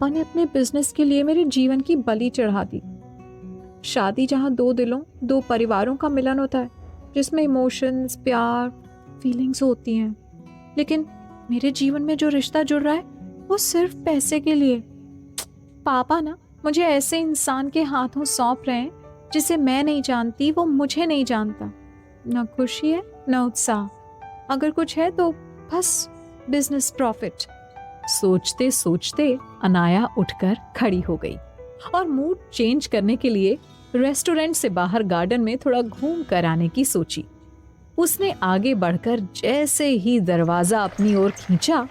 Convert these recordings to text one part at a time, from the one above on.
पापा ने अपने बिजनेस के लिए मेरे जीवन की बलि चढ़ा दी। शादी जहाँ दो दिलों, दो परिवारों का मिलन होता है, जिसमें इमोशंस, प्यार, फीलिंग्स होती हैं, लेकिन मेरे जीवन में जो रिश्ता जुड़ रहा है वो सिर्फ पैसे के लिए। पापा ना मुझे ऐसे इंसान के हाथों सौंप रहे हैं जिसे मैं नहीं जानती, वो मुझे नहीं जानता। न खुशी है न उत्साह, अगर कुछ है तो बस बिजनेस प्रॉफिट। सोचते सोचते अनाया उठकर खड़ी हो गई और मूड चेंज करने के लिए रेस्टोरेंट से बाहर गार्डन में थोड़ा घूम कर आने की सोची। उसने आगे बढ़कर जैसे ही दरवाजा अपनी ओर खींचा,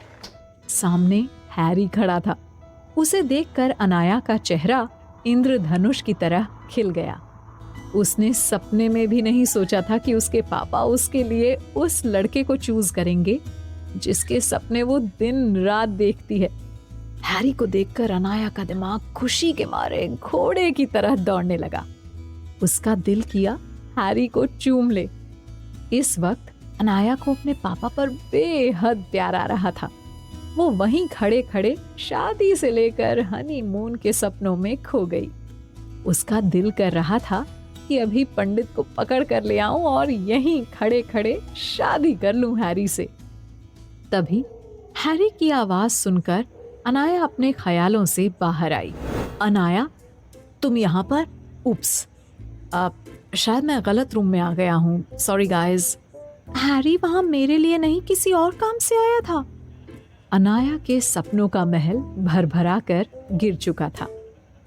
सामने हैरी खड़ा था। उसे देखकर अनाया का चेहरा इंद्रधनुष की तरह खिल गया। उसने सपने में भी नहीं सोचा था कि उसके पापा उसके लिए उस लड़के को चूज करेंगे जिसके सपने वो दिन रात देखती है। हैरी को देखकर अनाया का दिमाग खुशी के मारे घोड़े की तरह दौड़ने लगा। उसका दिल किया हैरी को चूम ले। इस वक्त अनाया को अपने पापा पर बेहद प्यार आ रहा था। वो वहीं खड़े खड़े शादी से लेकर हनीमून के सपनों में खो गई। उसका दिल कर रहा था कि अभी पंडित को पकड़ कर ले आऊं और यहीं खड़े खड़े शादी कर लूं हैरी से। तभी हैरी की आवाज सुनकर अनाया अपने ख्यालों से बाहर आई। अनाया, तुम यहाँ पर? उप्स, शायद मैं गलत रूम में आ गया हूँ, सॉरी गाइस। हैरी वहां मेरे लिए नहीं, किसी और काम से आया था। अनाया के सपनों का महल भर भरा कर गिर चुका था,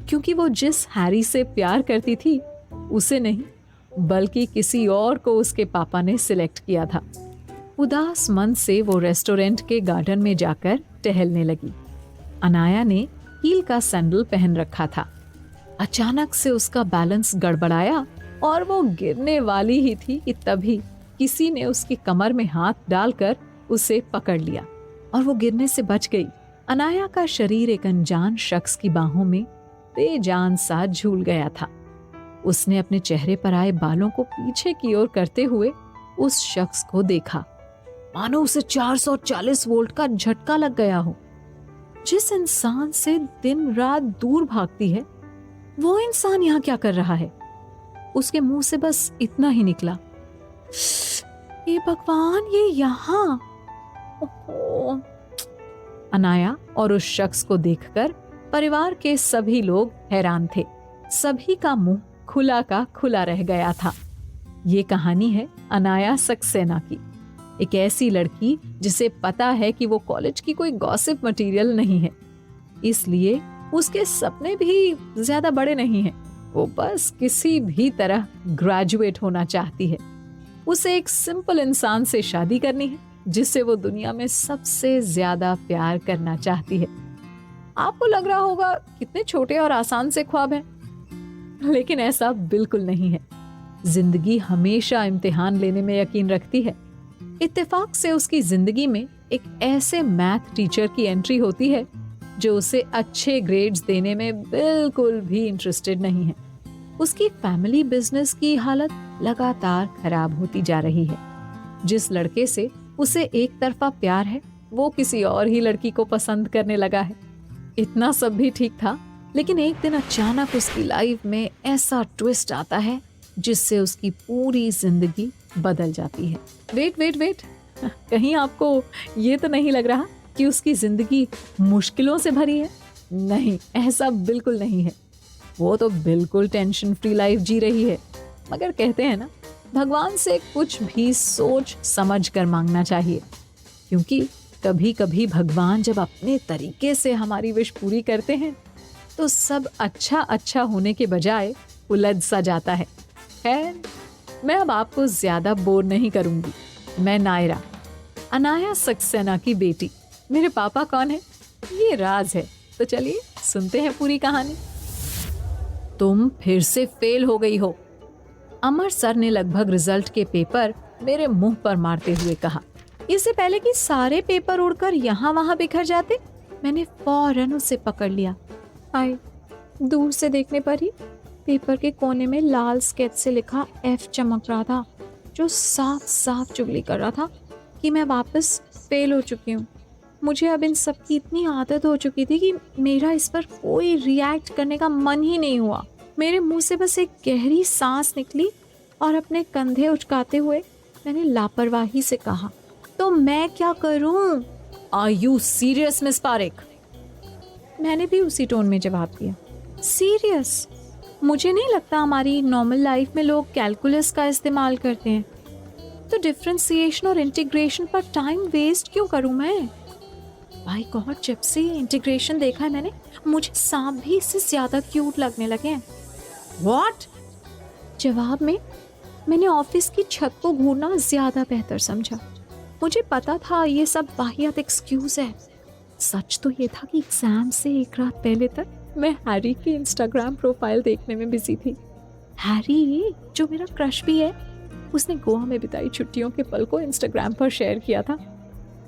क्योंकि वो जिस हैरी से प्यार करती थी उसे नहीं, बल्कि किसी और को उसके पापा ने सिलेक्ट किया था। उदास मन से वो रेस्टोरेंट के गार्डन में जाकर टहलने लगी। अनाया ने हील का सैंडल पहन रखा था। अचानक से उसका बैलेंस गड़बड़ाया और वो गिरने वाली ही थी कि तभी किसी ने उसकी कमर में हाथ डालकर उसे पकड़ लिया और वो गिरने से बच गई। अनाया का शरीर एक अनजान शख्स की बाहों में बेजान सा झूल गया था। उसने अपने चेहरे पर आए बालों को पीछे की ओर करते हुए उस शख्स को देखा, मानो उसे 440 वोल्ट का झटका लग गया हो। जिस इंसान से दिन रात दूर भागती है, वो इंसान यहाँ क्या कर रहा है? उसके मुंह से बस इतना ही निकला, ये भगवान, ये यहाँ। अनाया और उस शख्स को देखकर परिवार के सभी लोग हैरान थे। सभी का मुंह खुला का खुला रह गया था। ये कहानी है अनाया सक्सेना की, एक ऐसी लड़की जिसे पता है कि वो कॉलेज की कोई गॉसिप मटेरियल नहीं है, इसलिए उसके सपने भी ज्यादा बड़े नहीं हैं। वो बस किसी भी तरह ग्रेजुएट होना चाहती है। उसे एक सिंपल इंसान से शादी करनी है जिससे वो दुनिया में सबसे ज्यादा प्यार करना चाहती है। आपको लग रहा होगा कितने छोटे और आसान से ख्वाब हैं, लेकिन ऐसा बिल्कुल नहीं है। जिंदगी हमेशा इम्तिहान लेने में यकीन रखती है। इत्तेफाक से उसकी जिंदगी में एक ऐसे मैथ टीचर की एंट्री होती है जो उसे अच्छे ग्रेड्स देने में बिल्कुल भी इंटरेस्टेड नहीं है। उसकी फैमिली बिजनेस की हालत लगातार खराब होती जा रही है। जिस लड़के से उसे एक तरफा प्यार है, वो किसी और ही लड़की को पसंद करने लगा है। इतना सब भी ठीक था, लेकिन एक दिन अचानक उसकी लाइफ में ऐसा ट्विस्ट आता है जिससे उसकी पूरी जिंदगी बदल जाती है। वेट, कहीं आपको ये तो नहीं लग रहा कि उसकी जिंदगी मुश्किलों से भरी है? नहीं, ऐसा बिल्कुल नहीं है। वो तो बिल्कुल टेंशन फ्री लाइफ जी रही है। मगर कहते हैं ना, भगवान से कुछ भी सोच समझ कर मांगना चाहिए, क्योंकि कभी कभी भगवान जब अपने तरीके से हमारी विश पूरी करते हैं तो सब अच्छा होने के बजाय उलझ सा जाता है। खैर, मैं अब आपको ज्यादा बोर नहीं करूंगी। मैं नायरा, अनाया सक्सेना की बेटी। मेरे पापा कौन है ये राज है, तो चलिए सुनते हैं पूरी कहानी। तुम फिर से फेल हो गई हो, अमर सर ने लगभग रिजल्ट के पेपर मेरे मुंह पर मारते हुए कहा। इससे पहले कि सारे पेपर उड़कर यहाँ वहां बिखर जाते, मैंने फौरन उसे पकड़ लिया। हाय, दूर से देखने पर ही पेपर के कोने में लाल स्केच से लिखा F चमक रहा था, जो साफ साफ चुगली कर रहा था कि मैं वापस फेल हो चुकी हूँ। मुझे अब इन सब की इतनी आदत हो चुकी थी कि मेरा इस पर कोई रिएक्ट करने का मन ही नहीं हुआ। मेरे मुंह से बस एक गहरी सांस निकली और अपने कंधे उचकाते हुए मैंने लापरवाही से कहा, तो मैं क्या करूं? Are you serious miss Parekh? मैंने भी उसी टोन में जवाब दिया, सीरियस? मुझे नहीं लगता हमारी नॉर्मल लाइफ में लोग कैलकुलस का इस्तेमाल करते हैं, तो डिफरेंशिएशन और इंटीग्रेशन पर टाइम वेस्ट क्यों करूं मैं? भाई गॉड, जब से इंटीग्रेशन देखा है मैंने, मुझे सांप भी इससे ज्यादा क्यूट लगने लगे हैं। व्हाट? जवाब में मैंने ऑफिस की छत को घूरना ज्यादा बेहतर समझा। मुझे पता था ये सब वाहियात एक्सक्यूज है। सच तो ये था कि एग्जाम से एक रात पहले तक मैं हैरी की इंस्टाग्राम प्रोफाइल देखने में बिजी थी। हैरी, जो मेरा क्रश भी है, उसने गोवा में बिताई छुट्टियों के पल को इंस्टाग्राम पर शेयर किया था।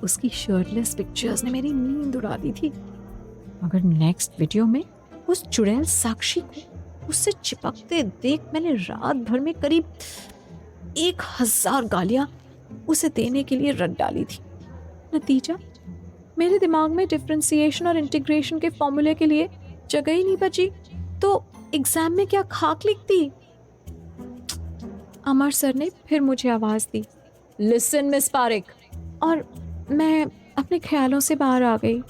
उसकी शर्टलेस पिक्चर्स ने मेरी नींद उड़ा दी थी। मगर नेक्स्ट वीडियो में उस चुड़ैल साक्षी को उससे चिपकते देख मैंने रात भर में करीब 1000 गालियां उसे देने के लिए रट डाली थी। नतीजा, मेरे दिमाग में डिफरेंशिएशन और इंटीग्रेशन के फॉर्मूले के लिए जगह ही नहीं बची, तो एग्जाम में क्या खाक लिखती। अमर सर ने फिर मुझे आवाज दी, लिसन मिस पारेख। और मैं अपने ख्यालों से बाहर आ गई।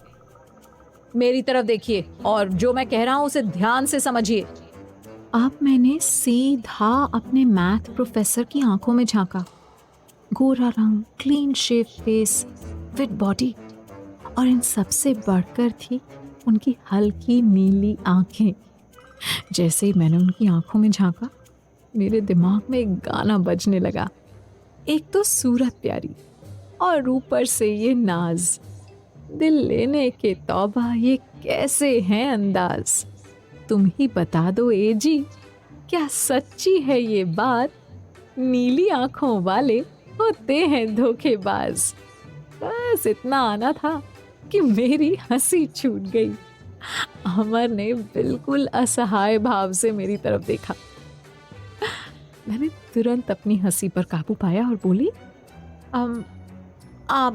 मेरी तरफ देखिए और जो मैं कह रहा हूं उसे ध्यान से समझिए। अब मैंने सीधा अपने मैथ प्रोफेसर की आंखों में झांका। गोरा रंग, clean shave face, fit body, और इन सबसे बढ़कर थी उनकी हल्की नीली आंखें। जैसे ही मैंने उनकी आंखों में झांका, मेरे दिमाग में एक गाना बजने लगा। एक तो सूरत प्यारी और ऊपर से ये नाज, दिल लेने के तौबा ये कैसे हैं अंदाज। तुम ही बता दो ए जी, क्या सच्ची है ये बात, नीली आंखों वाले होते हैं धोखेबाज। बस इतना आना था कि मेरी हंसी छूट गई। अमर ने बिल्कुल असहाय भाव से मेरी तरफ देखा। मैंने तुरंत अपनी हंसी पर काबू पाया और बोली, I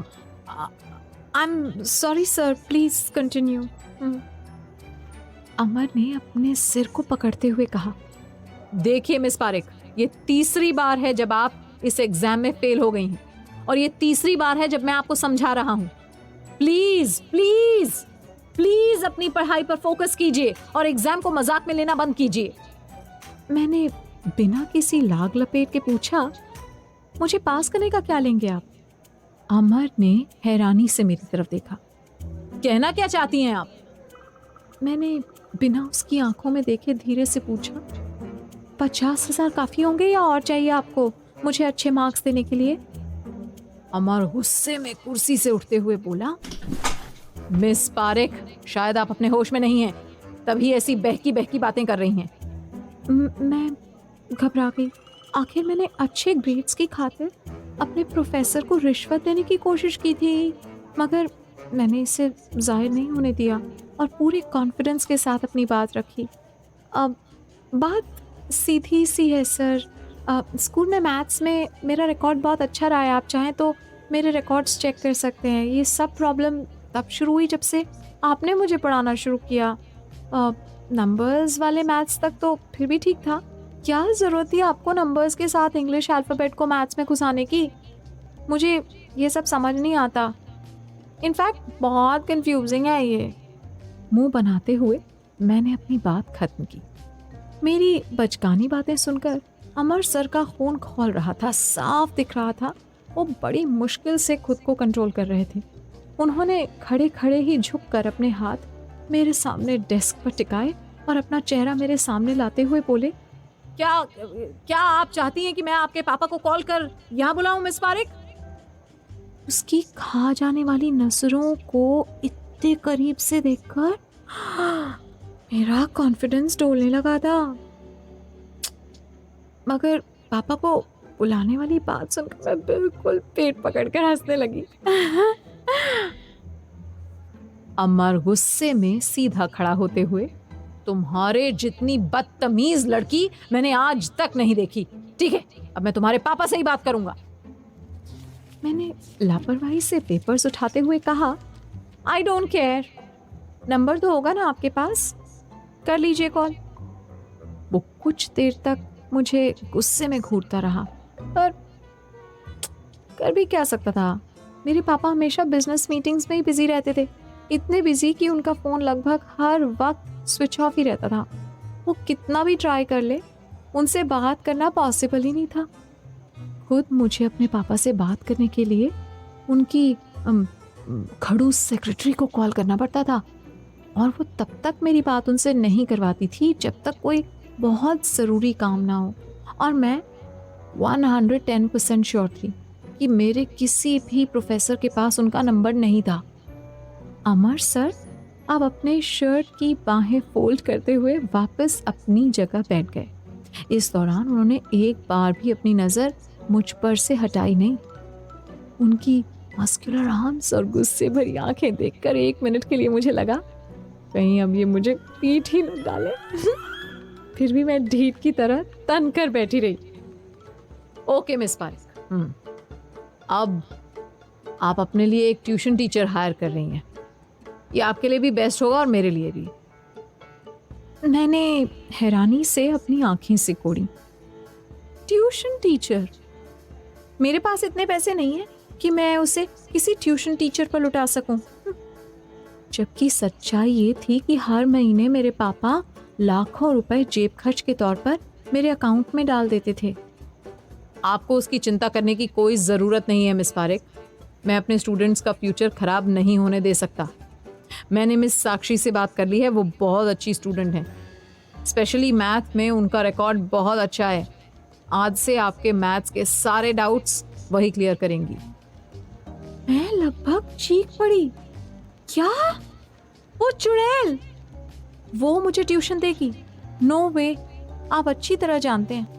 am sorry sir, please continue. Amar ने अपने सिर को पकड़ते हुए कहा, देखिए मिस पारेख, ये तीसरी बार है जब आप इस एग्जाम में फेल हो गई हैं और ये तीसरी बार है जब मैं आपको समझा रहा हूँ। प्लीज प्लीज प्लीज अपनी पढ़ाई पर फोकस कीजिए और एग्जाम को मजाक में लेना बंद कीजिए। मैंने बिना किसी लाग लपेट के पूछा, मुझे पास करने का क्या लेंगे आप? अमर ने हैरानी से मेरी तरफ देखा। कहना क्या चाहती हैं आप? मैंने बिना उसकी आंखों में देखे धीरे से पूछा, 50,000 काफी होंगे या और चाहिए आपको मुझे अच्छे मार्क्स देने के लिए? अमर गुस्से में कुर्सी से उठते हुए बोला, मिस पारेख, शायद आप अपने होश में नहीं हैं, तभी ऐसी बहकी बहकी बातें कर रही हैं। मैं घबरा गई। आखिर मैंने अच्छे ग्रेड्स की खातिर अपने प्रोफेसर को रिश्वत देने की कोशिश की थी, मगर मैंने इसे जाहिर नहीं होने दिया और पूरे कॉन्फिडेंस के साथ अपनी बात रखी। अब बात सीधी सी है सर, स्कूल में मैथ्स में मेरा रिकॉर्ड बहुत अच्छा रहा है। आप चाहें तो मेरे रिकॉर्ड्स चेक कर सकते हैं। ये सब प्रॉब्लम तब शुरू हुई जब से आपने मुझे पढ़ाना शुरू किया। नंबर्स वाले मैथ्स तक तो फिर भी ठीक था। क्या ज़रूरत थी आपको नंबर्स के साथ इंग्लिश अल्फ़ाबेट को मैथ्स में घुसाने की? मुझे ये सब समझ नहीं आता। इनफैक्ट बहुत कंफ्यूजिंग है ये। मुंह बनाते हुए मैंने अपनी बात खत्म की। मेरी बचकानी बातें सुनकर अमर सर का खून खौल रहा था, साफ दिख रहा था वो बड़ी मुश्किल से खुद को कंट्रोल कर रहे थे। उन्होंने खड़े खड़े ही झुककर अपने हाथ मेरे सामने डेस्क पर टिकाए और अपना चेहरा मेरे सामने लाते हुए बोले, क्या आप चाहती हैं कि मैं आपके पापा को कॉल कर यहाँ बुलाऊं मिस पारेख? उसकी खा जाने वाली नजरों को इतने करीब से देखकर मेरा कॉन्फिडेंस डोलने लगा था। मगर पापा को बुलाने वाली बात सुनकर मैं बिल्कुल पेट पकड़कर हंसने लगी। अमर गुस्से में सीधा खड़ा होते हुए, तुम्हारे जितनी बदतमीज लड़की मैंने आज तक नहीं देखी। ठीक है, अब मैं तुम्हारे पापा से ही बात करूंगा। मैंने लापरवाही से पेपर्स उठाते हुए कहा, आई डोंट केयर, नंबर तो होगा ना आपके पास, कर लीजिए कॉल। वो कुछ देर तक मुझे गुस्से में घूरता रहा, पर कर भी क्या सकता था। मेरे पापा हमेशा बिजनेस मीटिंग्स में ही बिजी रहते थे, इतने बिजी कि उनका फ़ोन लगभग हर वक्त स्विच ऑफ ही रहता था। वो कितना भी ट्राई कर ले, उनसे बात करना पॉसिबल ही नहीं था। खुद मुझे अपने पापा से बात करने के लिए उनकी खड़ूस सेक्रेटरी को कॉल करना पड़ता था, और वो तब तक मेरी बात उनसे नहीं करवाती थी जब तक कोई बहुत ज़रूरी काम ना हो। और मैं 110% श्योर थी कि मेरे किसी भी प्रोफेसर के पास उनका नंबर नहीं था। अमर सर अब अपने शर्ट की बाहें फोल्ड करते हुए वापस अपनी जगह बैठ गए। इस दौरान उन्होंने एक बार भी अपनी नज़र मुझ पर से हटाई नहीं। उनकी मस्कुलर आर्म्स और गुस्से भरी आंखें देखकर 1 मिनट के लिए मुझे लगा कहीं अब ये मुझे पीठ ही न डाले। फिर भी मैं ढीठ की तरह तन कर बैठी रही। ओके मिस पारिक, अब आप अपने लिए एक ट्यूशन टीचर हायर कर रही हैं। ये आपके लिए भी बेस्ट होगा और मेरे लिए भी। मैंने हैरानी से अपनी आंखें सिकोड़ी। Tuition teacher? मेरे पास इतने पैसे नहीं हैं कि मैं उसे किसी ट्यूशन टीचर पर लुटा सकूं। जबकि सच्चाई ये थी कि हर महीने मेरे पापा लाखों रुपए जेब खर्च के तौर पर मेरे अकाउंट में डाल देते थे। आपको उसकी चिंता करने की कोई ज़रूरत नहीं है मिस पारिक। मैं अपने स्टूडेंट्स का फ्यूचर ख़राब नहीं होने दे सकता। मैंने मिस साक्षी से बात कर ली है, वो बहुत अच्छी स्टूडेंट हैं। स्पेशली मैथ में उनका रिकॉर्ड बहुत अच्छा है। आज से आपके मैथ्स के सारे डाउट्स वही क्लियर करेंगी। मैं लगभग चीख पड़ी। क्या? वो चुड़ैल, वो मुझे ट्यूशन देगी? नो वे। आप अच्छी तरह जानते हैं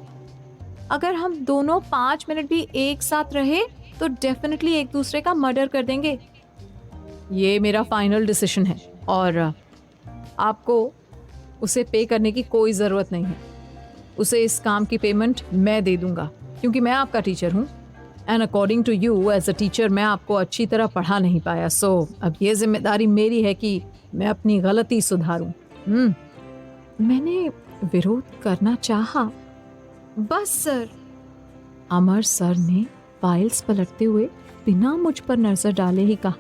अगर हम दोनों 5 मिनट भी एक साथ रहे तो डेफिनेटली एक दूसरे का मर्डर कर देंगे। ये मेरा फाइनल डिसीजन है और आपको उसे पे करने की कोई ज़रूरत नहीं है। उसे इस काम की पेमेंट मैं दे दूंगा क्योंकि मैं आपका टीचर हूँ and according to you as a teacher मैं आपको अच्छी तरह पढ़ा नहीं पाया। सो अब ये जिम्मेदारी मेरी है कि मैं अपनी गलती सुधारूं। मैंने विरोध करना चाहा। बस सर। अमर सर ने फाइल्स पलटते हुए बिना मुझ पर नजर डाले ही कहा,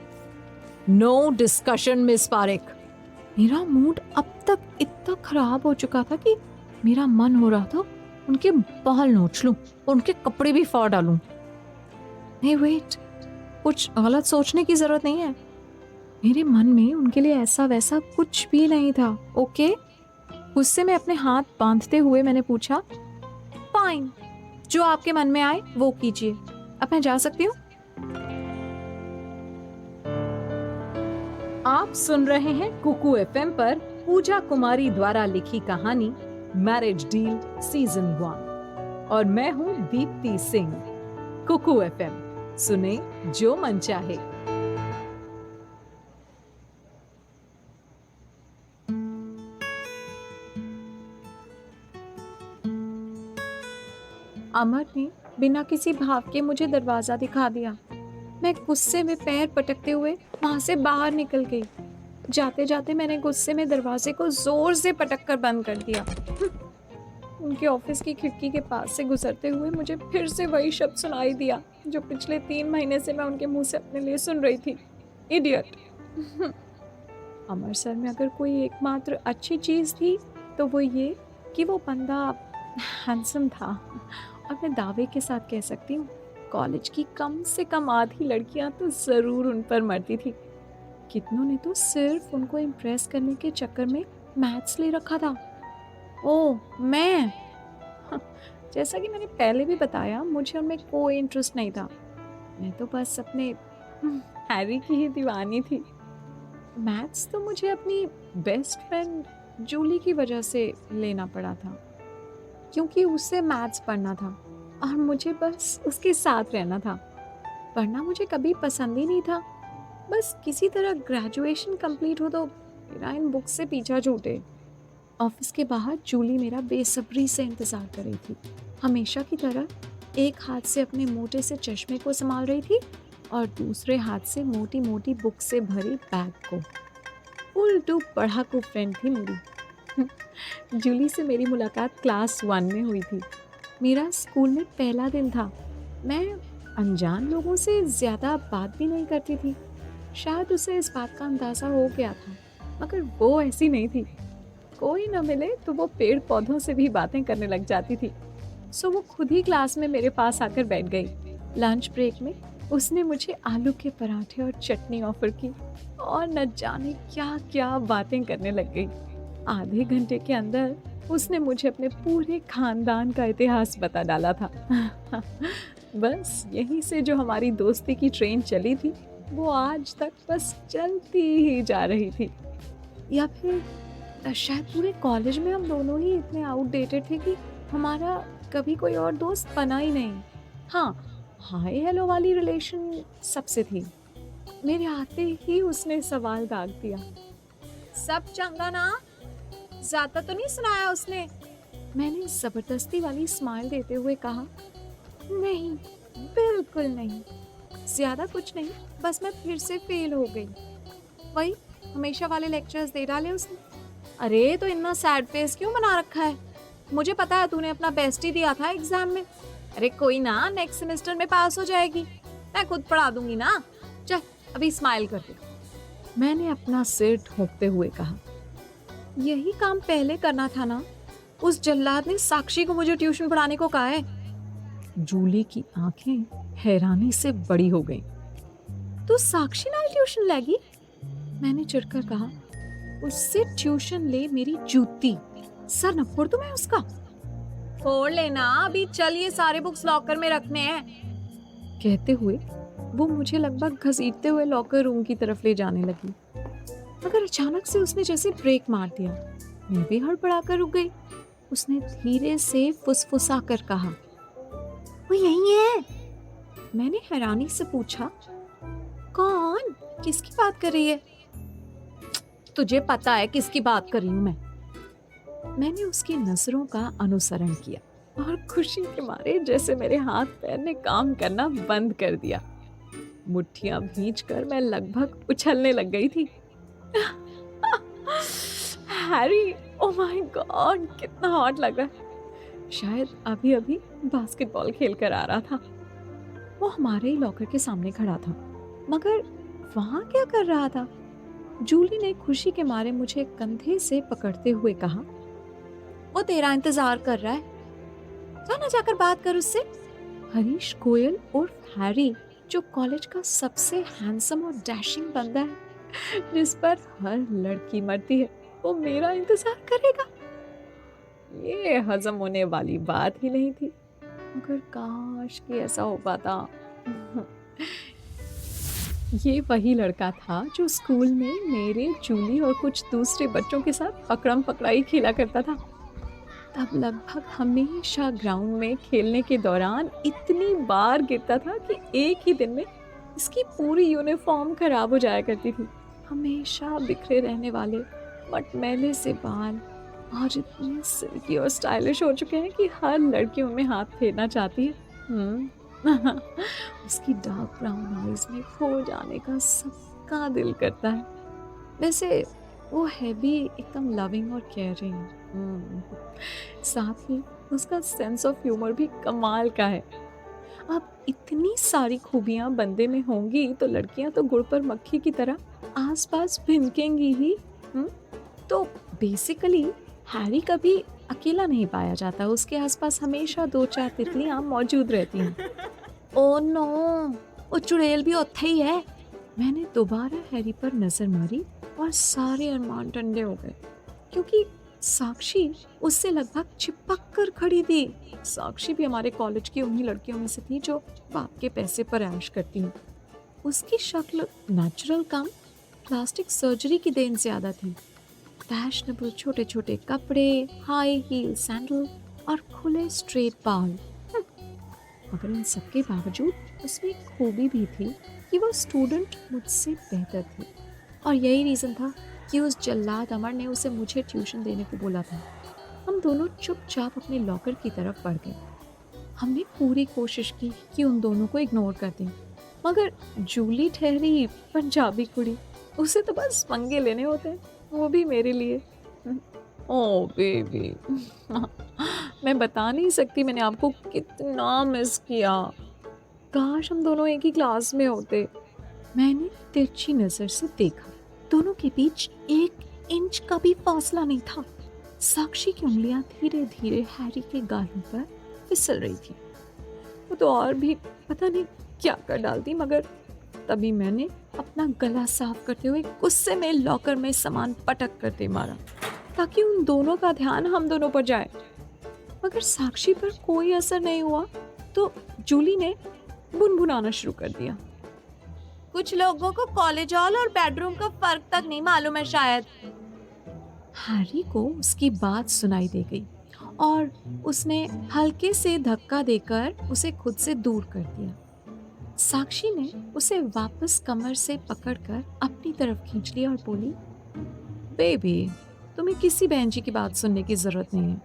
नो डिस्कशन मिस पारिक। मेरा मूड अब तक इतना खराब हो चुका था कि मेरा मन हो रहा था उनके बाल नोच लूं और उनके कपड़े भी फाड़ डालूं। नहीं वेट, कुछ गलत सोचने की जरूरत नहीं है। मेरे मन में उनके लिए ऐसा वैसा कुछ भी नहीं था। ओके? गुस्से में अपने हाथ बांधते हुए मैंने पूछा, फाइन, जो आपके मन में आए वो कीजिए। अब मैं जा सकती हूँ? आप सुन रहे हैं कुकू एफएम पर पूजा कुमारी द्वारा लिखी कहानी मैरिज डील सीजन 1 और मैं हूँ दीप्ति सिंह। कुकू एफएम, सुने जो मन चाहे। अमर ने बिना किसी भाव के मुझे दरवाजा दिखा दिया। मैं गुस्से में पैर पटकते हुए वहां से बाहर निकल गई। जाते जाते मैंने गुस्से में दरवाजे को जोर से पटक कर बंद कर दिया। उनके ऑफिस की खिड़की के पास से गुजरते हुए मुझे फिर से वही शब्द सुनाई दिया जो पिछले 3 महीने से मैं उनके मुंह से अपने लिए सुन रही थी, इडियट। अमर सर में अगर कोई एकमात्र अच्छी चीज़ थी तो वो ये कि वो बंदा हैंडसम था। और मैं दावे के साथ कह सकती हूँ कॉलेज की कम से कम आधी लड़कियां तो ज़रूर उन पर मरती थी। कितनों ने तो सिर्फ उनको इम्प्रेस करने के चक्कर में मैथ्स ले रखा था। ओह मैं जैसा कि मैंने पहले भी बताया, मुझे उनमें कोई इंटरेस्ट नहीं था। मैं तो बस अपने हैरी की ही दीवानी थी। मैथ्स तो मुझे अपनी बेस्ट फ्रेंड जूली की वजह से लेना पड़ा था, क्योंकि उससे मैथ्स पढ़ना था और मुझे बस उसके साथ रहना था। पढ़ना मुझे कभी पसंद ही नहीं था। बस किसी तरह ग्रेजुएशन कंप्लीट हो तो मेरा इन बुक्स से पीछा छूटे। ऑफिस के बाहर जूली मेरा बेसब्री से इंतज़ार कर रही थी। हमेशा की तरह एक हाथ से अपने मोटे से चश्मे को संभाल रही थी और दूसरे हाथ से मोटी मोटी बुक से भरी बैग को। फुल टू पढ़ाकू फ्रेंड थी मेरी। जूली से मेरी मुलाकात क्लास 1 में हुई थी। मेरा स्कूल में पहला दिन था। मैं अनजान लोगों से ज़्यादा बात भी नहीं करती थी। शायद उसे इस बात का अंदाज़ा हो गया था, मगर वो ऐसी नहीं थी। कोई न मिले तो वो पेड़ पौधों से भी बातें करने लग जाती थी। सो वो खुद ही क्लास में मेरे पास आकर बैठ गई। लंच ब्रेक में उसने मुझे आलू के पराठे और चटनी ऑफर की और न जाने क्या क्या बातें करने लग गई। आधे घंटे के अंदर उसने मुझे अपने पूरे खानदान का इतिहास बता डाला था। बस यहीं से जो हमारी दोस्ती की ट्रेन चली थी वो आज तक बस चलती ही जा रही थी। या फिर शायद पूरे कॉलेज में हम दोनों ही इतने आउटडेटेड थे कि हमारा कभी कोई और दोस्त बना ही नहीं। हाँ, हाय हेलो वाली रिलेशन सबसे थी। मेरे आते ही उसने सवाल दाग दिया, सब चंगा ना? ज्यादा तो नहीं सुनाया उसने? मैंने जबरदस्ती वाली स्माइल देते हुए कहा, नहीं, बिल्कुल नहीं, ज्यादा कुछ नहीं, बस मैं फिर से फेल हो गई। वही हमेशा वाले लेक्चर्स दे डाले उसने। अरे तो इतना सैड फेस क्यों बना रखा है? मुझे पता है तूने अपना बेस्ट ही दिया था एग्जाम में। अरे कोई ना, नेक्स्ट सेमेस्टर में पास हो जाएगी, मैं खुद पढ़ा दूंगी ना। चल अभी स्माइल कर दे। मैंने अपना सिर ठोंकते हुए कहा, यही काम पहले करना था ना। उस जल्लाद ने साक्षी को मुझे ट्यूशन पढ़ाने को कहा है। जूली की आंखें हैरानी से बड़ी हो गईं। तो साक्षी नाल ट्यूशन लेगी? मैंने चिढ़कर कहा, उससे ट्यूशन ले मेरी जूती, सर न फोड़ दूं मैं उसका। फोड़ लेना, अभी चल ये सारे बुक्स लॉकर में रखने हैं। कहते हुए वो मुझे लगभग घसीटते हुए लॉकर रूम की तरफ ले जाने लगी, मगर अचानक से उसने जैसे ब्रेक मार दिया। मैं भी हड़बड़ाकर रुक गई। उसने धीरे से फुसफुसा कर कहा, वो यही है। मैंने हैरानी से पूछा, कौन? किसकी बात कर रही है? तुझे पता है किसकी बात कर रही हूं मैं। मैंने उसकी नजरों का अनुसरण किया और खुशी के मारे जैसे मेरे हाथ पैर ने काम करना बंद कर दिया। मुट्ठियां भींचकर मैं लगभग उछलने लग गई थी। हैरी, ओ माय गॉड, कितना हॉट लग रहा है। शायद अभी अभी बास्केटबॉल खेल कर आ रहा था। वो हमारे ही लॉकर के सामने खड़ा था, मगर वहां क्या कर रहा था? जूली ने खुशी के मारे मुझे कंधे से पकड़ते हुए कहा, वो तेरा इंतजार कर रहा है, जाना जाकर बात कर उससे। हरीश गोयल और हैरी, जो कॉलेज का सबसे हैंडसम और डैशिंग बंदा है जिस पर हर लड़की मरती है, वो मेरा इंतजार करेगा। ये हजम होने वाली बात ही नहीं थी, मगर काश कि ऐसा हो पाता। ये वही लड़का था जो स्कूल में मेरे, जूली और कुछ दूसरे बच्चों के साथ पकड़म पकड़ाई खेला करता था। तब लगभग हमेशा ग्राउंड में खेलने के दौरान इतनी बार गिरता था कि एक ही दिन में इसकी पूरी यूनिफॉर्म खराब हो जाया करती थी। हमेशा बिखरे रहने वाले मटमैले से बाल आज इतने सिल्की और स्टाइलिश हो चुके हैं कि हर लड़की उनमें हाथ फेरना चाहती है। उसकी डार्क ब्राउन आईज में खो जाने का सबका दिल करता है। वैसे वो है भी एकदम लविंग और केयरिंग। साथ ही उसका सेंस ऑफ ह्यूमर भी कमाल का है। अब इतनी सारी खूबियां बंदे में होंगी तो लड़कियां तो गुड़ पर मक्खी की तरह आसपास भिनकेंगी ही। तो बेसिकली हैरी कभी अकेला नहीं पाया जाता, उसके आसपास हमेशा 2-4 तितलियां मौजूद रहती हैं। ओ नो, वो चुड़ैल भी उत्थे ही है। मैंने दोबारा हैरी पर नजर मारी और सारे अरमान ठंडे हो गए, क्योंकि साक्षी उससे लगभग चिपक कर खड़ी थी। साक्षी भी हमारे कॉलेज की उन्हीं लड़कियों में से थी जो बाप के पैसे पर ऐश करती हैं। उसकी शक्ल नेचुरल कम प्लास्टिक सर्जरी की देन ज्यादा थी। फैशनेबल छोटे छोटे कपड़े, हाई हील सैंडल और खुले स्ट्रेट बाल। मगर इन सबके बावजूद उसमें एक खूबी भी थी कि वो स्टूडेंट मुझसे बेहतर थी, और यही रीज़न था कि उस जल्लाद अमर ने उसे मुझे ट्यूशन देने को बोला था। हम दोनों चुपचाप अपने लॉकर की तरफ बढ़ गए। हमने पूरी कोशिश की कि उन दोनों को इग्नोर कर दें, मगर जूली ठहरी पंजाबी कुड़ी, उसे तो बस पंगे लेने होते हैं, वो भी मेरे लिए। ओ बेबी, मैं बता नहीं सकती मैंने आपको कितना मिस किया। काश हम दोनों एक ही क्लास में होते। मैंने तिरछी नजर से देखा, दोनों के बीच 1 इंच का भी फासला नहीं था। साक्षी की उंगलियां धीरे धीरे हैरी के गालों पर फिसल रही थी। वो तो और भी पता नहीं क्या कर डालती, मगर तभी मैंने अपना गला साफ करते हुए गुस्से में लॉकर में सामान पटक कर दे मारा, ताकि उन दोनों का ध्यान हम दोनों पर जाए। मगर साक्षी पर कोई असर नहीं हुआ, तो जूली ने बुनबुनाना शुरू कर दिया। कुछ लोगों को कॉलेज हॉल और बेडरूम का फर्क तक नहीं मालूम है शायद। हैरी को उसकी बात सुनाई दे गई और उसने हल्के से धक्का देकर उसे खुद से दूर कर दिया। साक्षी ने उसे वापस कमर से पकड़कर अपनी तरफ खींच लिया और बोली, बेबी, तुम्हें किसी बहन जी की बात सुनने की जरूरत नहीं है।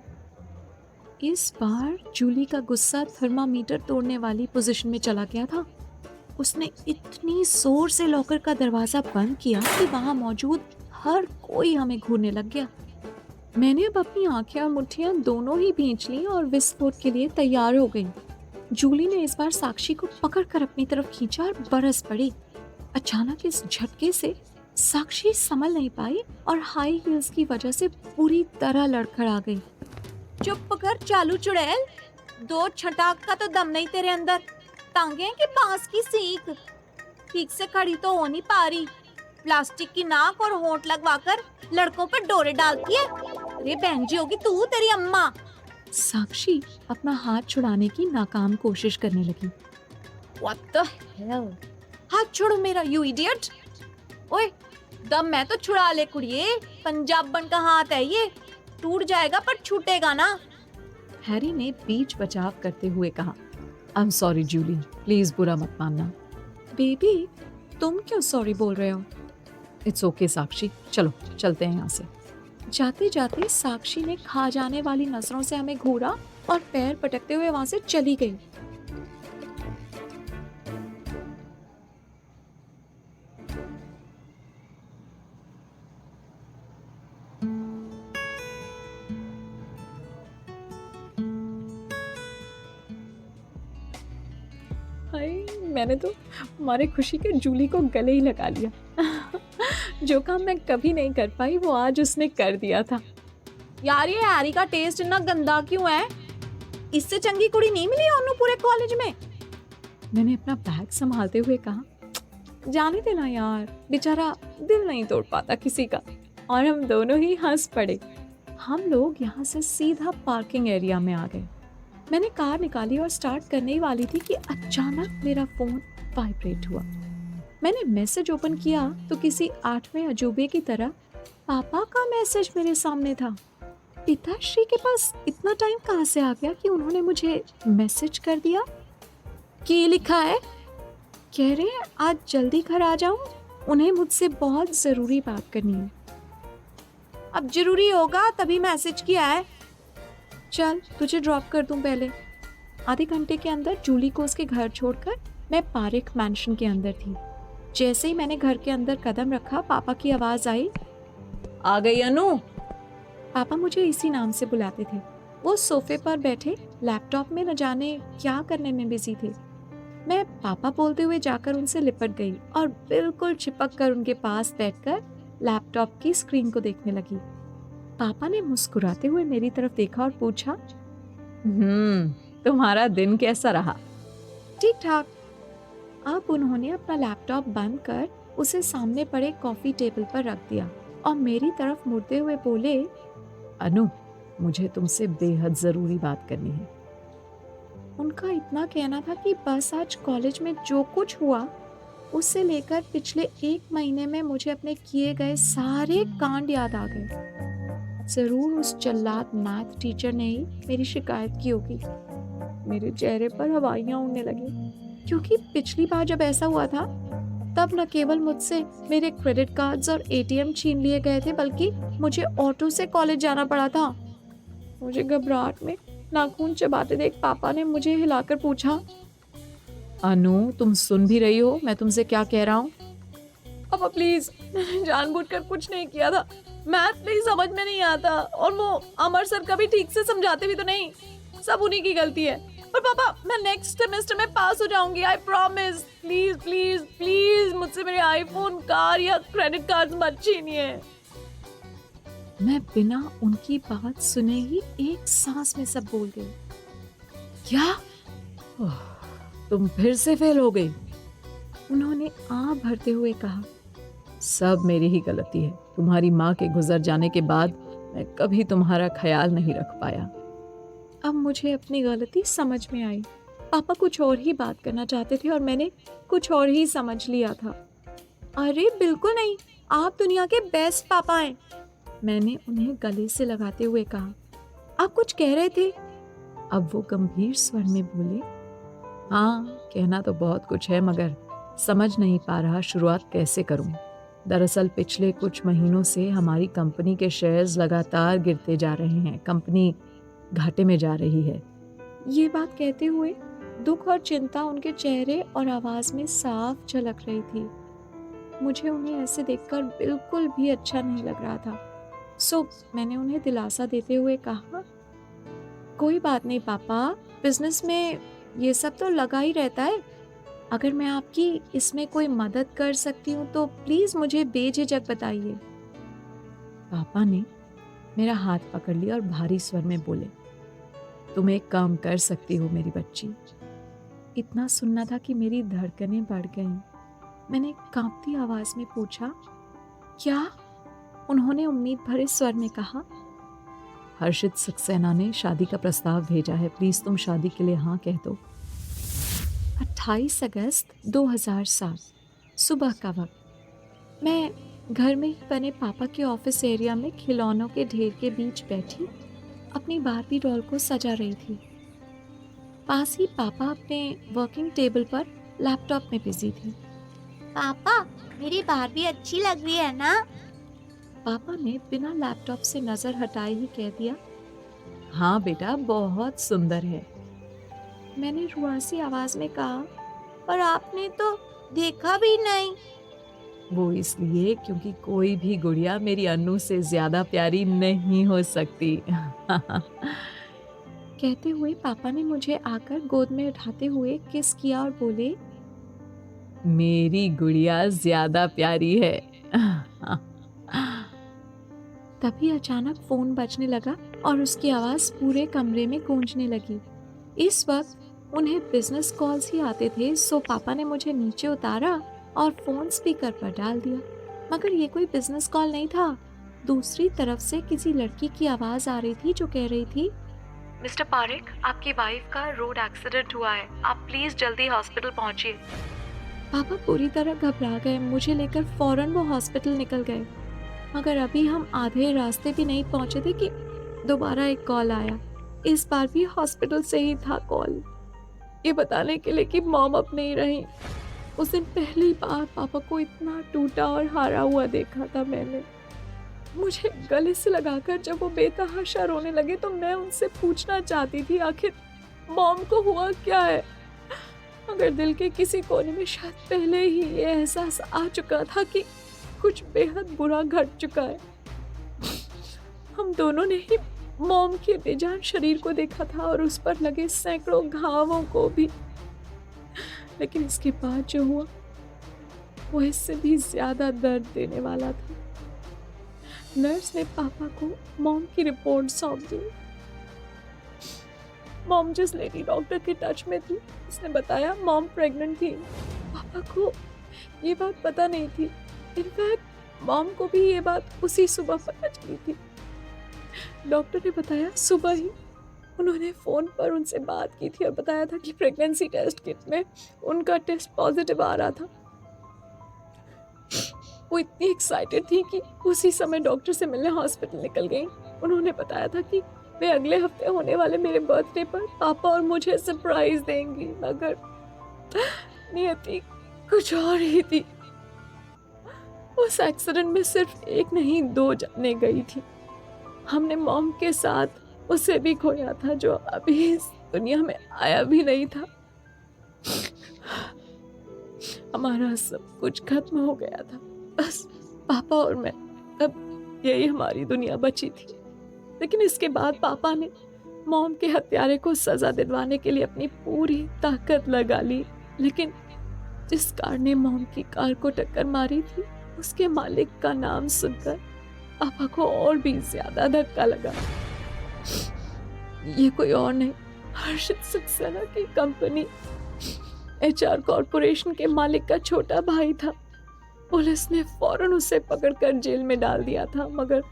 इस बार जूली का गुस्सा थर्मामीटर तोड़ने वाली पोजीशन में चला गया था। उसने इतनी जोर से लॉकर का दरवाजा बंद किया कि वहां मौजूद हर कोई हमें घूरने लग गया। मैंने अब अपनी आंखें और मुट्ठियां दोनों ही भींच ली और विस्फोट के लिए तैयार हो गई। जूली ने इस बार साक्षी को पकड़कर अपनी तरफ खींचा और बरस पड़ी। अचानक इस झटके से साक्षी संभल नहीं पाई और हाई हील्स की वजह से पूरी तरह लड़खड़ा गई। चुप कर चालू चुड़ैल, 2 छटाक का तो दम नहीं तेरे अंदर। टांगे की बांस की सीख, ठीक से खड़ी तो हो नहीं पा रही। प्लास्टिक की नाक और होंठ लगवाकर लड़कों पर डोरे डालती है। अरे बहन जी होगी तू, तेरी अम्मा। साक्षी अपना हाथ छुड़ाने की नाकाम कोशिश करने लगी। What the hell? हाथ छोड़ो मेरा, यू इडियट। ओए, दम मैं तो छुड़ा ले कुड़िए, पंजाबन का हाथ है ये, टूट जाएगा पर छूटेगा ना। हैरी ने बीच बचाव करते हुए कहा, I am sorry Julie, please बुरा मत मानना। बेबी, तुम क्यों सॉरी बोल रहे हो? इट्स ओके साक्षी, चलो चलते हैं यहाँ से। जाते जाते साक्षी ने खा जाने वाली नजरों से हमें घूरा और पैर पटकते हुए वहां से चली गई। हाय, मैंने तो हमारे खुशी के जूली को गले ही लगा लिया। जो काम मैं कभी नहीं कर पाई वो आज उसने कर दिया था। यार ये हैरी का टेस्ट इतना गंदा क्यों है? इससे चंगी कुड़ी नहीं मिली ओनू पूरे कॉलेज में। मैंने अपना बैग संभालते हुए कहा, जाने देना यार, बेचारा दिल नहीं तोड़ पाता किसी का। और हम दोनों ही हंस पड़े। हम लोग यहाँ से सीधा पार्किंग एरिया में आ गए। मैंने कार निकाली और स्टार्ट करने ही वाली थी कि अचानक मेरा फोन वाइब्रेट हुआ। मैंने मैसेज ओपन किया तो किसी 8वें अजूबे की तरह पापा का मैसेज मेरे सामने था। पिताश्री के पास इतना टाइम कहाँ से आ गया कि उन्होंने मुझे मैसेज कर दिया? क्या लिखा है? कह रहे हैं आज जल्दी घर आ जाऊं, उन्हें मुझसे बहुत जरूरी बात करनी है। अब जरूरी होगा तभी मैसेज किया है। चल तुझे ड्रॉप कर दूं पहले। आधे घंटे के अंदर जूली को उसके घर छोड़कर मैं पारिक मैंशन के अंदर थी। जैसे ही मैंने घर के अंदर कदम रखा, पापा की आवाज आई, आ गई अनु। पापा मुझे इसी नाम से बुलाते थे। वो सोफे पर बैठे लैपटॉप में न जाने क्या करने में बिजी थे। मैं पापा बोलते हुए जाकर उनसे लिपट गई और बिल्कुल चिपक कर उनके पास बैठकर लैपटॉप की स्क्रीन को देखने लगी। पापा ने मुस्कुराते हुए मेरी तरफ देखा और पूछा, तुम्हारा दिन कैसा रहा? ठीक ठाक। अब उन्होंने अपना लैपटॉप बंद कर उसे सामने पड़े कॉफी टेबल पर रख दिया और मेरी तरफ मुड़ते हुए बोले, अनु, मुझे तुमसे बेहद जरूरी बात करनी है। उनका इतना कहना था कि बस आज कॉलेज में जो कुछ हुआ उससे लेकर पिछले 1 महीने में मुझे अपने किए गए सारे कांड याद आ गए। जरूर उस जल्लाद मैथ टीचर ने ही मेरी शिकायत की होगी। मेरे चेहरे पर हवाइयां उड़ने लगी, क्योंकि पिछली बार जब ऐसा हुआ था तब न केवल मुझसे मेरे क्रेडिट कार्ड्स और एटीएम छीन लिए गए थे, बल्कि मुझे ऑटो से कॉलेज जाना पड़ा था। मुझे घबराहट में नाखून चबाते देख पापा ने मुझे हिलाकर पूछा, अनु, तुम सुन भी रही हो मैं तुमसे क्या कह रहा हूँ? पापा प्लीज, मैंने जानबूझकर कुछ नहीं किया था। मैथ नहीं समझ में नहीं आता और वो अमर सर कभी ठीक से समझाते भी तो नहीं। सब उन्हीं की गलती है। पर पापा मैं नेक्स्ट सेमेस्टर में पास हो जाऊंगी, I promise. Please please please मुझसे मेरे आईफोन, कार या क्रेडिट कार्ड मत छीनिए। मैं बिना उनकी बात सुने ही एक सांस में सब बोल गई। क्या? ओह, तुम फिर से फेल हो गई? उन्होंने आह भरते हुए कहा। सब मेरी ही गलती है। तुम्हारी माँ के गुजर जाने के बाद मैं कभी तुम्हारा ख्याल नहीं रख पाया। अब मुझे अपनी गलती समझ में आई। पापा कुछ और ही बात करना चाहते थे और मैंने कुछ और ही समझ लिया था। अरे बिल्कुल नहीं, आप दुनिया के बेस्ट पापा हैं, मैंने उन्हें गले से लगाते हुए कहा। आप कुछ कह रहे थे? अब वो गंभीर स्वर में बोले। हाँ, कहना तो बहुत कुछ है मगर समझ नहीं पा रहा शुरुआत कैसे करूं। दरअसल पिछले कुछ महीनों से हमारी कंपनी के शेयर्स लगातार गिरते जा रहे हैं। कंपनी घाटे में जा रही है। ये बात कहते हुए दुख और चिंता उनके चेहरे और आवाज में साफ झलक रही थी। मुझे उन्हें ऐसे देखकर बिल्कुल भी अच्छा नहीं लग रहा था। सो मैंने उन्हें दिलासा देते हुए कहा, कोई बात नहीं पापा, बिजनेस में ये सब तो लगा ही रहता है। अगर मैं आपकी इसमें कोई मदद कर सकती हूँ तो प्लीज मुझे बेझिझक बताइए। पापा ने मेरा हाथ पकड़ लिया और भारी स्वर में बोले, तुम एक काम कर सकती हो मेरी बच्ची। इतना सुनना था कि मेरी धड़कनें बढ़ गईं। मैंने कांपती आवाज में पूछा, क्या? उन्होंने उम्मीद भरे स्वर में कहा, हर्षित सक्सेना ने शादी का प्रस्ताव भेजा है, प्लीज तुम शादी के लिए हाँ कह दो। 28 अगस्त 2007 सुबह का वक्त। मैं घर में ही बने पापा के ऑफिस एरिया में खिलौनों के ढेर के बीच बैठी अपनी बारबी डॉल को सजा रही थी। पास ही पापा अपने वर्किंग टेबल पर लैपटॉप में बिजी थे। पापा मेरी बारबी अच्छी लग रही है ना? पापा ने बिना लैपटॉप से नजर हटाए ही कह दिया, हाँ बेटा बहुत सुंदर है। मैंने रुआसी आवाज में कहा, पर आपने तो देखा भी नहीं। वो इसलिए क्योंकि कोई भी गुड़िया मेरी अन्नू से ज्यादा प्यारी नहीं हो सकती। कहते हुए पापा ने मुझे आकर गोद में उठाते हुए किस किया और बोले, मेरी गुड़िया ज्यादा प्यारी है। तभी अचानक फोन बजने लगा और उसकी आवाज पूरे कमरे में गूंजने लगी। इस वक्त उन्हें बिजनेस कॉल्स ही आते थे, सो पापा ने मुझे नीचे उतारा और फोन स्पीकर पर डाल दिया। मगर ये कोई बिजनेस कॉल नहीं था। दूसरी तरफ से किसी लड़की की आवाज आ रही थी जो कह रही थी, मिस्टर पारेख, आपकी वाइफ का रोड एक्सीडेंट हुआ है, आप प्लीज जल्दी हॉस्पिटल पहुंचिए। पापा पूरी तरह घबरा गए। मुझे लेकर फौरन वो हॉस्पिटल निकल गए। मगर अभी हम आधे रास्ते भी नहीं पहुंचे थे कि दोबारा एक कॉल आया। इस बार भी हॉस्पिटल से ही था कॉल, ये बताने के लिए कि मॉम अब नहीं रही। उस दिन पहली बार पापा को इतना टूटा और हारा हुआ देखा था मैंने। मुझे गले से लगाकर जब वो बेतहाशा रोने लगे तो मैं उनसे पूछना चाहती थी, आखिर मॉम को हुआ क्या है। मगर दिल के किसी कोने में शायद पहले ही ये एहसास आ चुका था कि कुछ बेहद बुरा घट चुका है। हम दोनों ने ही मॉम के बेजान शरीर को देखा था और उस पर लगे सैकड़ों घावों को भी। लेकिन इसके बाद जो हुआ वो इससे भी ज्यादा दर्द देने वाला था। नर्स ने पापा को मॉम की रिपोर्ट सौंप दी। मॉम जिस लेडी डॉक्टर के टच में थी उसने बताया मॉम प्रेग्नेंट थी। पापा को ये बात पता नहीं थी। इनफैक्ट मॉम को भी ये बात उसी सुबह पता चली थी। डॉक्टर ने बताया सुबह ही उन्होंने फ़ोन पर उनसे बात की थी और बताया था कि प्रेगनेंसी टेस्ट किट में उनका टेस्ट पॉजिटिव आ रहा था। वो इतनी एक्साइटेड थी कि उसी समय डॉक्टर से मिलने हॉस्पिटल निकल गई। उन्होंने बताया था कि वे अगले हफ्ते होने वाले मेरे बर्थडे पर पापा और मुझे सरप्राइज देंगी। मगर नियति कुछ और ही थी। उस एक्सीडेंट में सिर्फ एक नहीं 2 जानें गई थी। हमने मॉम के साथ उसे भी खोया था जो अभी इस दुनिया में आया भी नहीं था। हमारा सब कुछ खत्म हो गया था। बस पापा और मैं, अब यही हमारी दुनिया बची थी। लेकिन इसके बाद पापा ने मॉम के हत्यारे को सजा दिलवाने के लिए अपनी पूरी ताकत लगा ली। लेकिन जिस कार ने मॉम की कार को टक्कर मारी थी, उसके मालिक का नाम सुनकर पापा को और भी ज्यादा धक्का लगा। ये कोई और नहीं, हर्षित सक्सेना की कंपनी HR कॉर्पोरेशन के मालिक का छोटा भाई था। पुलिस ने फौरन उसे पकड़कर जेल में डाल दिया था, मगर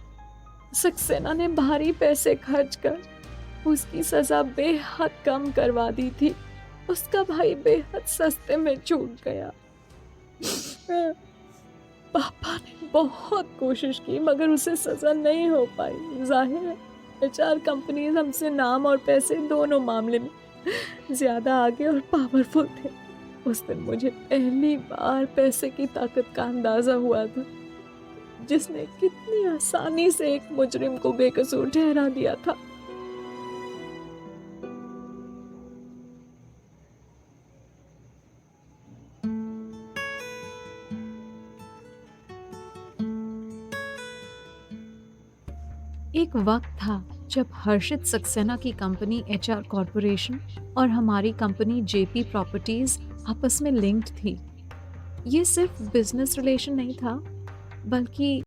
सक्सेना ने भारी पैसे खर्च कर उसकी सजा बेहद कम करवा दी थी। उसका भाई बेहद सस्ते में छूट गया। पापा ने बहुत कोशिश की, मगर उसे सजा नहीं हो पाई। जाहिर है HR कंपनीज हमसे नाम और पैसे दोनों मामले में ज्यादा आगे और पावरफुल थे। उस दिन मुझे पहली बार पैसे की ताकत का अंदाजा हुआ था, जिसने कितनी आसानी से एक मुजरिम को बेकसूर ठहरा दिया था। एक वक्त था जब हर्षित सक्सेना की कंपनी HR कॉर्पोरेशन और हमारी कंपनी JP प्रॉपर्टीज आपस में लिंक्ड थी। ये सिर्फ बिजनेस रिलेशन नहीं था, बल्कि